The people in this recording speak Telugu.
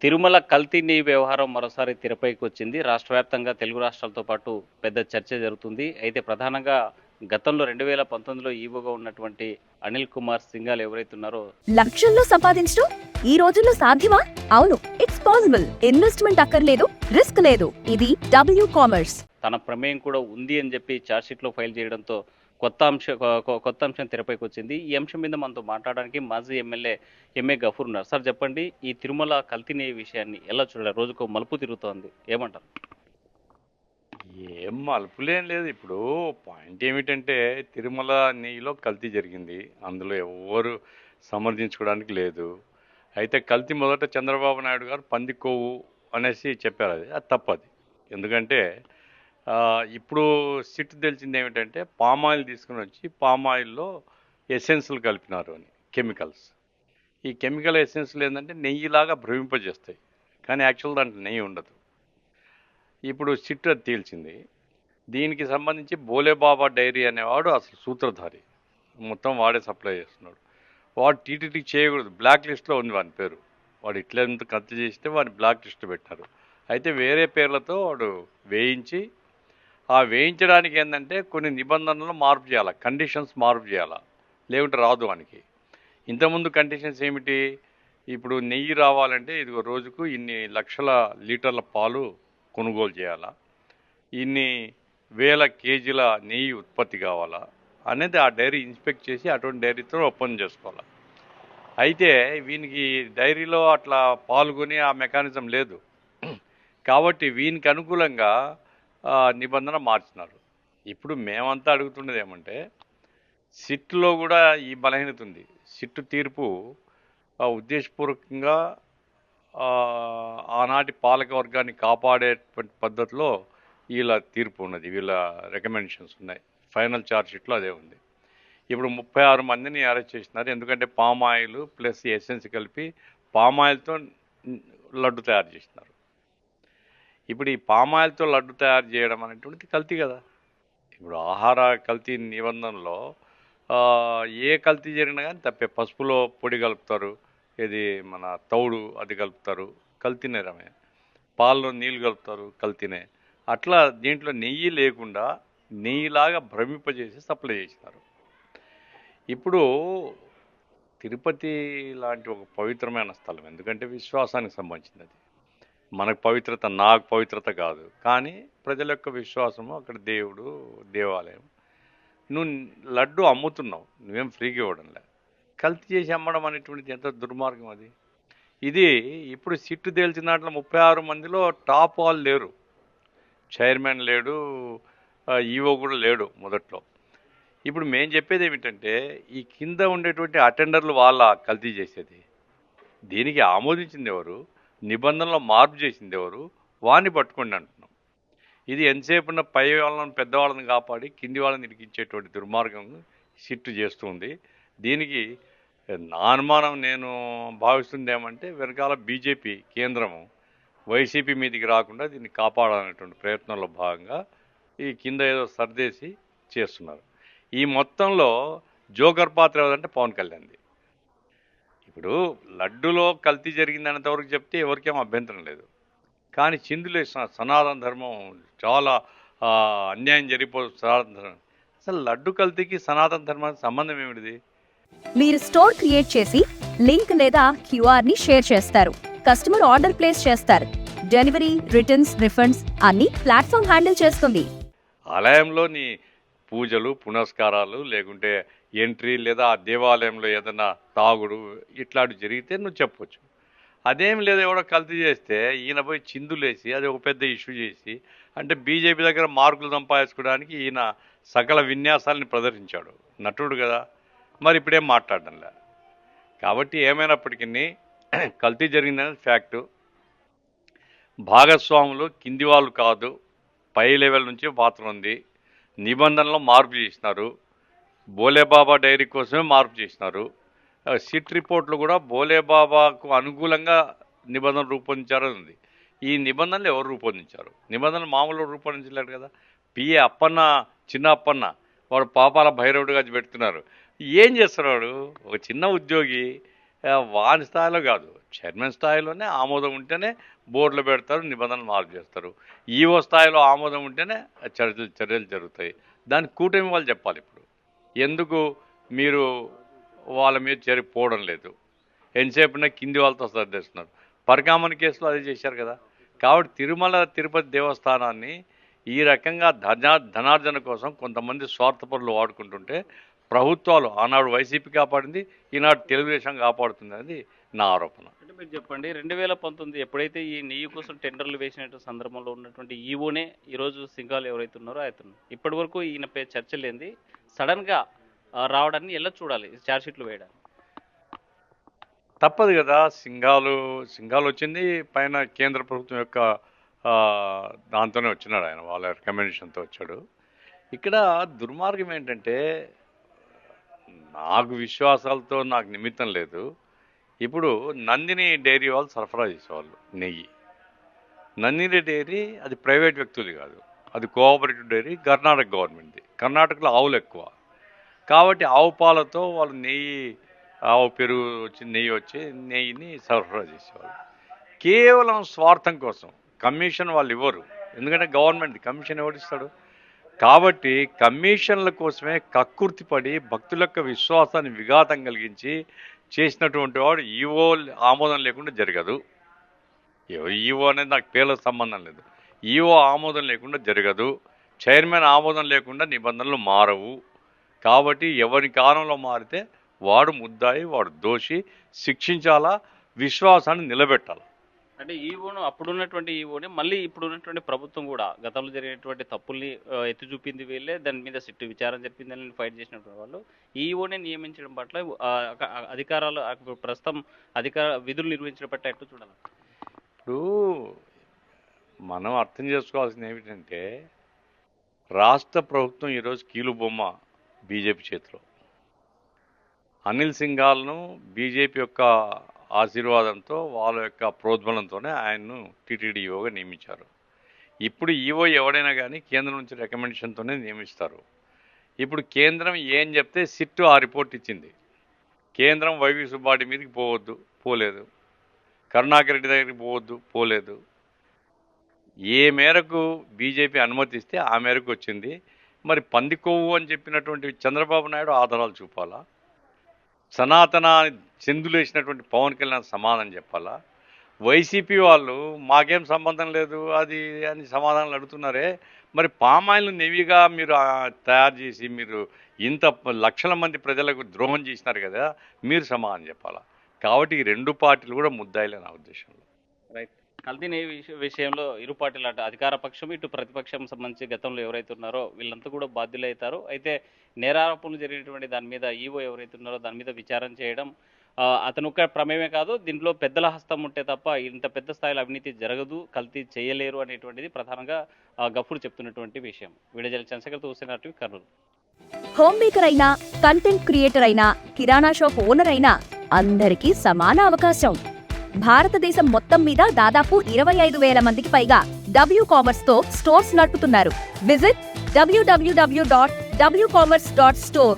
తిరుమల కల్తీ నెయ్యి వ్యవహారం మరోసారి తెరపైకి వచ్చింది. రాష్ట్ర వ్యాప్తంగా తెలుగు రాష్ట్రాలతో పాటు పెద్ద చర్చ జరుగుతుంది. అయితే ప్రధానంగా గతంలో 2019లో ఈవోగా ఉన్నటువంటి అనిల్ కుమార్ సింఘాల్ ఎవరైతే ఉన్నారో లక్షల్లో సంపాదించడం ఈ రోజుల్లో సాధ్యమా? అవును, ఇట్స్ పాసిబుల్. ఇన్వెస్ట్మెంట్ అక్కర్లేదు, రిస్క్ లేదు. ఇది డబ్ల్యూ కామర్స్. తన ప్రమేయం కూడా ఉంది అని చెప్పి ఛార్జ్షీట్లో ఫైల్ చేయడంతో కొత్త అంశం తెరపైకి వచ్చింది. ఈ అంశం మీద మనతో మాట్లాడడానికి మాజీ ఎమ్మెల్యే ఎంఏ గఫూర్ ఉన్నారు. సార్ చెప్పండి, ఈ తిరుమల కల్తీ నెయ్యి విషయాన్ని ఎలా చూడాలి? రోజుకో మలుపు తిరుగుతోంది, ఏమంటారు? ఏం మలుపులేం లేదు. ఇప్పుడు పాయింట్ ఏమిటంటే తిరుమల నెయ్యిలో కల్తీ జరిగింది. అందులో ఎవరు సమర్థించుకోవడానికి లేదు. అయితే కల్తీ మొదట చంద్రబాబు నాయుడు గారు పంది కొవ్వు అనేసి చెప్పారు. అది తప్పది. ఎందుకంటే ఇప్పుడు సిట్ తెలిసింది ఏమిటంటే పామాయిల్ తీసుకుని వచ్చి పామాయిల్లో ఎసెన్సులు కలిపినారు అని, కెమికల్స్. ఈ కెమికల్ ఎసెన్సులు ఏంటంటే నెయ్యిలాగా భ్రమింపజేస్తాయి, కానీ యాక్చువల్ దాంట్లో నెయ్యి ఉండదు. ఇప్పుడు సిట్ అది తేల్చింది. దీనికి సంబంధించి బోలేబాబా డైరీ అనేవాడు అసలు సూత్రధారి, మొత్తం వాడే సప్లై చేస్తున్నాడు. వాడు టీటీడీ చేయకూడదు, బ్లాక్ లిస్ట్లో ఉంది వాని పేరు. వాడు ఇట్లా ఎంత కత్తి చేస్తే వాడిని బ్లాక్ లిస్ట్ పెట్టారు. అయితే వేరే పేర్లతో వాడు వేయించి, ఆ వేయించడానికి ఏంటంటే కొన్ని నిబంధనలు మార్పు చేయాలి, కండిషన్స్ మార్పు చేయాలా, లేకుంటే రాదు వానికి. ఇంతకుముందు కండిషన్స్ ఏమిటి? ఇప్పుడు నెయ్యి రావాలంటే ఇదిగో రోజుకు ఇన్ని లక్షల లీటర్ల పాలు కొనుగోలు చేయాలా, ఇన్ని వేల కేజీల నెయ్యి ఉత్పత్తి కావాలా అనేది ఆ డైరీ ఇన్స్పెక్ట్ చేసి అటువంటి డైరీతో ఒప్పందం చేసుకోవాలి. అయితే వీనికి డైరీలో అట్లా పాల్గొని ఆ మెకానిజం లేదు కాబట్టి వీనికి అనుకూలంగా నిబంధన మార్చినారు. ఇప్పుడు మేమంతా అడుగుతున్నది ఏమంటే, సిట్లో కూడా ఈ బలహీనత ఉంది. సిట్టు తీర్పు ఉద్దేశపూర్వకంగా ఆనాటి పాలక వర్గాన్ని కాపాడేటువంటి పద్ధతిలో వీళ్ళ తీర్పు ఉన్నది, వీళ్ళ రికమెండేషన్స్ ఉన్నాయి. ఫైనల్ ఛార్జ్ షీట్లో అదే ఉంది. ఇప్పుడు 36 మందిని అరెస్ట్ చేసినారు. ఎందుకంటే పామాయిల్ ప్లస్ ఎసెన్స్ కలిపి పామాయిల్తో లడ్డు తయారు చేసినారు. ఇప్పుడు ఈ పామాయిల్తో లడ్డు తయారు చేయడం అనేటువంటిది కల్తీ కదా. ఇప్పుడు ఆహార కల్తీ నిబంధనలో ఏ కల్తీ జరిగినా కానీ తప్పే. పసుపులో పొడి కలుపుతారు, ఇది మన తౌడు అది కలుపుతారు, కల్తీనే రమే. పాలలో నీళ్ళు కలుపుతారు, కల్తీనే. అట్లా దీంట్లో నెయ్యి లేకుండా నెయ్యిలాగా భ్రమింపజేసి సప్లై చేసినారు. ఇప్పుడు తిరుపతి లాంటి ఒక పవిత్రమైన స్థలం, ఎందుకంటే విశ్వాసానికి సంబంధించింది. అది మనకు పవిత్రత, నాకు పవిత్రత కాదు, కానీ ప్రజల యొక్క విశ్వాసము, అక్కడ దేవుడు, దేవాలయం. నువ్వు లడ్డు అమ్ముతున్నావు, నువ్వేం ఫ్రీగా ఇవ్వడంలే. కల్తీ చేసి అమ్మడం అనేటువంటిది ఎంత దుర్మార్గం అది. ఇది ఇప్పుడు సిట్టు తేల్చిన దాంట్లో 36 మందిలో టాప్ వాళ్ళు లేరు. చైర్మన్ లేడు, ఈవో కూడా లేడు మొదట్లో. ఇప్పుడు మేము చెప్పేది ఏమిటంటే, ఈ కింద ఉండేటువంటి అటెండర్లు వాళ్ళ కల్తీ చేసేది. దీనికి ఆమోదించింది ఎవరు, నిబంధనలో మార్పు చేసింది ఎవరు, వాడిని పట్టుకోండి అంటున్నాం. ఇది ఎంతసేపు ఉన్న పై వాళ్ళని, పెద్దవాళ్ళని కాపాడి కింది వాళ్ళని ఇరికించేటువంటి దుర్మార్గం సిట్టు చేస్తుంది. దీనికి నా అనుమానం, నేను భావిస్తుంది ఏమంటే, వెనకాల బీజేపీ కేంద్రము వైసీపీ మీదికి రాకుండా దీన్ని కాపాడాలనేటువంటి ప్రయత్నంలో భాగంగా ఈ కింద ఏదో సర్దేసి చేస్తున్నారు. ఈ మొత్తంలో జోకర్ పాత్ర ఏదంటే పవన్ కళ్యాణ్ది. ఇప్పుడు లడ్డులో కల్తీ జరిగిందనేంతవరకు చెప్తే ఎవరికేం అభ్యంతరం లేదు, కానీ చిందులే సనాతన ధర్మం చాలా అన్యాయం జరిగిపోతుంది. సనాతన ధర్మం అసలు లడ్డు కల్తీకి సనాతన ధర్మానికి సంబంధం ఏమిటిది? మీరు స్టోర్ క్రియేట్ చేసి లింక్ లేదా క్యూఆర్ ని షేర్ చేస్తారు. కస్టమర్ ఆర్డర్ ప్లేస్ చేస్తారు. డెలివరీ, రిటర్న్స్, రిఫండ్స్ అన్ని ప్లాట్ఫామ్ హ్యాండిల్ చేస్తుంది. ఆలయంలో నీ పూజలు పునస్కారాలు, లేకుంటే ఎంట్రీ, లేదా ఆ దేవాలయంలో ఏదైనా తాగుడు ఇట్లాంటి జరిగితే నువ్వు చెప్పొచ్చు. అదేం లేదు, ఎవడో కల్తీ చేస్తే ఈయన పోయి చిందులేసి అది ఒక పెద్ద ఇష్యూ చేసి, అంటే బీజేపీ దగ్గర మార్కులు సంపాదించుకోవడానికి ఈయన సకల విన్యాసాలని ప్రదర్శించాడు. నటుడు కదా, మరి ఇప్పుడేం మాట్లాడడంలే. కాబట్టి ఏమైనప్పటికీ కల్తీ జరిగిందనేది ఫ్యాక్టు. భాగస్వాములు కింది వాళ్ళు కాదు, పై లెవెల్ నుంచి పాత్ర ఉంది. నిబంధనలో మార్పు చేసినారు, బోలేబాబా డైరీ కోసమే మార్పు చేసినారు. సిట్ రిపోర్ట్లు కూడా బోలేబాబాకు అనుకూలంగా నిబంధనలు రూపొందించారని ఉంది. ఈ నిబంధనలు ఎవరు రూపొందించారు? నిబంధనలు మామూలు రూపొందించలేడు కదా. పిఏ అప్పన్న, చిన్న అప్పన్న, వాడు పాపాల భైరవుడిగా పెడుతున్నారు. ఏం చేస్తున్నాడు? ఒక చిన్న ఉద్యోగి వారి స్థాయిలో కాదు, చైర్మన్ స్థాయిలోనే ఆమోదం ఉంటేనే బోర్డులు పెడతారు, నిబంధనలు మార్పు చేస్తారు. ఈఓ స్థాయిలో ఆమోదం ఉంటేనే చర్యలు జరుగుతాయి. దానికి కూటమి వాళ్ళు చెప్పాలి. ఇప్పుడు ఎందుకు మీరు వాళ్ళ మీద చేరిపోవడం లేదు, ఎంతసేపున కింది వాళ్ళతో సర్దేస్తున్నారు. పరకామణి కేసులో అదే చేశారు కదా. కాబట్టి తిరుమల తిరుపతి దేవస్థానాన్ని ఈ రకంగా ధనార్జన కోసం కొంతమంది స్వార్థపరులు వాడుకుంటుంటే ప్రభుత్వాలు ఆనాడు వైసీపీ కాపాడింది, ఈనాడు తెలుగుదేశం కాపాడుతుంది అనేది నా ఆరోపణ. అంటే మీరు చెప్పండి, 2019 ఎప్పుడైతే ఈ నెయ్యి కోసం టెండర్లు వేసినట్టు సందర్భంలో ఉన్నటువంటి ఈవోనే ఈరోజు సింఘాలు ఎవరైతే ఉన్నారో అవుతున్నారు. ఇప్పటి వరకు ఈయనపై చర్చ లేనిది సడన్గా రావడాన్ని ఎలా చూడాలి ఛార్జ్షీట్లు వేయడానికి? తప్పదు కదా. సింఘాలు వచ్చింది పైన కేంద్ర ప్రభుత్వం యొక్క దాంతోనే వచ్చినాడు ఆయన, వాళ్ళ రికమెండేషన్తో వచ్చాడు. ఇక్కడ దుర్మార్గం ఏంటంటే, నాకు విశ్వాసాలతో నాకు నిమిత్తం లేదు. ఇప్పుడు నందిని డైరీ వాళ్ళు సరఫరా చేసేవాళ్ళు నెయ్యి. నందిని డైరీ అది ప్రైవేట్ వ్యక్తులు కాదు, అది కోఆపరేటివ్ డైరీ, కర్ణాటక గవర్నమెంట్ది. కర్ణాటకలో ఆవులు ఎక్కువ కాబట్టి ఆవు పాలతో వాళ్ళు ఆవు పెరుగు వచ్చి నెయ్యిని సరఫరా చేసేవాళ్ళు. కేవలం స్వార్థం కోసం కమిషన్ వాళ్ళు ఇవ్వరు, ఎందుకంటే గవర్నమెంట్ కమిషన్ ఎవరిస్తాడు. కాబట్టి కమిషన్ల కోసమే కక్కుర్తిపడి భక్తుల యొక్క విశ్వాసాన్ని విఘాతం కలిగించి చేసినటువంటి వాడు ఈవో ఆమోదం లేకుండా జరగదు. ఈవో అనేది నాకు పేర్లకు సంబంధం లేదు. ఈవో ఆమోదం లేకుండా జరగదు, చైర్మన్ ఆమోదం లేకుండా నిబంధనలు మారవు. కాబట్టి ఎవరి కాలంలో మారితే వాడు ముద్దాయి, వాడు దోషి, శిక్షించాలా, విశ్వాసాన్ని నిలబెట్టాలి. అంటే ఈవోను అప్పుడున్నటువంటి ఈవోని మళ్ళీ ఇప్పుడున్నటువంటి ప్రభుత్వం కూడా గతంలో జరిగినటువంటి తప్పుల్ని ఎత్తి చూపింది వీళ్ళే, దాని మీద సిట్టు విచారం జరిపిందని ఫైట్ చేసినటువంటి వాళ్ళు ఈవోనే నియమించడం పట్ల అధికారాలు ప్రస్తుతం విధులు నిర్వహించడం పట్ల ఎట్లా చూడాలి? ఇప్పుడు మనం అర్థం చేసుకోవాల్సింది ఏమిటంటే, రాష్ట్ర ప్రభుత్వం ఈరోజు కీలుబొమ్మ బీజేపీ చేతిలో. అనిల్ సింఘాల్ను బీజేపీ యొక్క ఆశీర్వాదంతో, వాళ్ళ యొక్క ప్రోద్బలంతోనే ఆయన్ను టీటీడీ ఈవోగా నియమించారు. ఇప్పుడు ఈవో ఎవడైనా కానీ కేంద్రం నుంచి రికమెండేషన్తోనే నియమిస్తారు. ఇప్పుడు కేంద్రం ఏం చెప్తే సిట్టు ఆ రిపోర్ట్ ఇచ్చింది. కేంద్రం వైవి సుబ్బారెడ్డి మీదకి పోలేదు, కరుణాకర్ రెడ్డి దగ్గరికి పోలేదు. ఏ మేరకు బీజేపీ అనుమతిస్తే ఆ మేరకు వచ్చింది. మరి పందికొవ్వు అని చెప్పినటువంటి చంద్రబాబు నాయుడు ఆధారాలు చూపాలా, సనాతన చెందులేసినటువంటి పవన్ కళ్యాణ్ సమాధానం చెప్పాలా. వైసీపీ వాళ్ళు మాకేం సంబంధం లేదు అది అని సమాధానాలు అడుగుతున్నారే. మరి పామాయిల్ను నెయ్యిగా మీరు తయారు చేసి మీరు ఇంత లక్షల మంది ప్రజలకు ద్రోహం చేసినారు కదా, మీరు సమాధానం చెప్పాలా. కాబట్టి ఈ రెండు పార్టీలు కూడా ముద్దాయిలే నా ఉద్దేశంలో. రైట్. కల్తీ నెయ్యి విషయంలో ఇరు పార్టీలు, అటు అధికార పక్షం ఇటు ప్రతిపక్షం సంబంధించి గతంలో ఎవరైతే ఉన్నారో వీళ్ళంతా కూడా బాధ్యులవుతారు. అయితే నేరారోపణలు జరిగినటువంటి దాని మీద ఈవో ఎవరైతే ఉన్నారో దాని మీద విచారణ చేయడం అతను ఒక్క ప్రమేయమే కాదు, దీంట్లో పెద్దల హస్తం ఉంటే తప్ప ఇంత పెద్ద స్థాయిలో అవినీతి జరగదు, కల్తీ చేయలేరు అనేటువంటిది ప్రధానంగా గఫూర్ చెప్తున్నటువంటి విషయం. వీడియో చంద్రశేఖర్తో Hussain RTV, Kurnool. Homemaker అయినా, కంటెంట్ క్రియేటర్ అయినా, కిరాణా షాప్ ఓనర్ అయినా అందరికీ సమాన అవకాశం. భారతదేశం మొత్తం మీద దాదాపు 25,000 మందికి పైగా WCommerce తో స్టోర్స్ నడుపుతున్నారు. Visit www.wcommerce.store